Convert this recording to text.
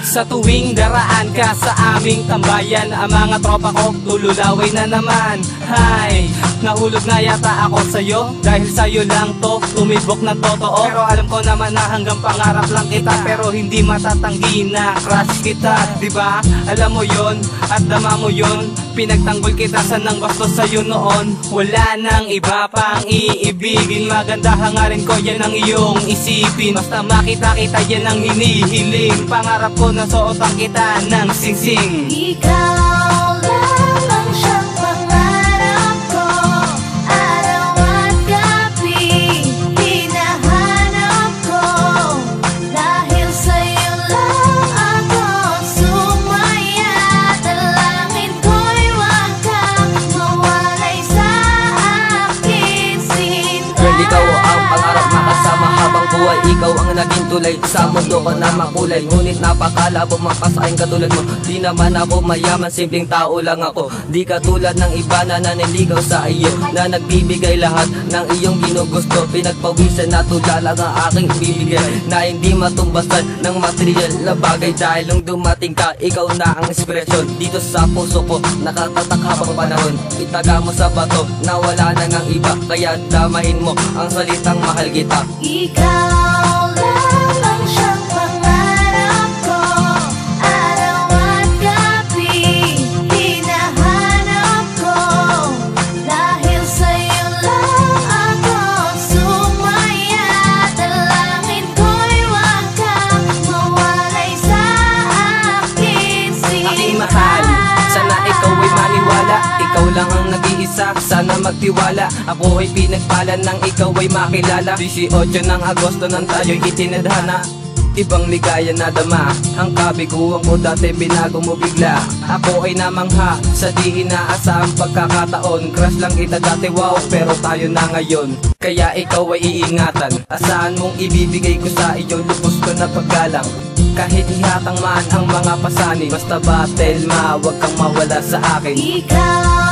Sa tuwing daraan ka sa aming tambayan, ang mga tropa ko tululaway na naman. Hay, nahulog na yata ako sa'yo, dahil sa'yo lang to tumibok na totoo. Pero alam ko naman na hanggang pangarap lang kita, pero hindi matatanggi na crush kita, diba? Alam mo yon at dama mo yon, pinagtanggol kita sa nang bastos sa'yo noon. Wala nang iba pang iibigin, maganda hangarin ko yan ang iyong isipin. Basta makita kita yan ang hinihiling, pangarap ko na suotan kita ng singsing. Ikaw lamang siyang pangarap ko, araw at gabi hinahanap ko. Dahil sa'yo lang ako sumaya, dalangin ko'y wag kang mawalay sa akin, Sinta. Girl, ikaw ang pangarap na kasama habang buhay. Ikaw ang naging tulay sa mundo ko na makulay. Ngunit napakalabo mapasaking katulad mo. Di naman ako mayaman, simpleng tao lang ako. Di katulad ng iba na naniligaw sa iyo, na nagbibigay lahat ng iyong ginugusto. Pinagpawisan na tulala ang aking bibigay, na hindi matumbasan ng material na bagay. Dahil nung dumating ka, ikaw na ang inspirasyon dito sa puso ko, nakatatak habang panahon. Itaga mo sa bato na wala na ngang iba, kaya damahin mo ang salitang mahal kita. Ikaw lamang siyang pangarap ko, araw at gabi hinahanap ko. Dahil sa'yo lang ako sumaya, dalangin ko'y wag kang mawalay sa akin, Sinta. Aking mahal, sana ikaw ay maniwala, ikaw lang ang nag-iisa, sana magtiwala. Ako ay pinagpala nang ikaw ay makilala. 18 ng Agosto nang tayo'y itinadhana, ibang ligaya na dama. Ang kabiguan ko dati binago mo bigla. Ako ay namangha sa di inaasahang pagkakataon. Crush lang kita dati, wow, pero tayo na ngayon. Kaya ikaw ay iingatan, asahan mong ibibigay ko sa iyo lubos ko na paggalang. Kahit ihatang man ang mga pasanin, basta battle ma, wag kang mawala sa akin. Ikaw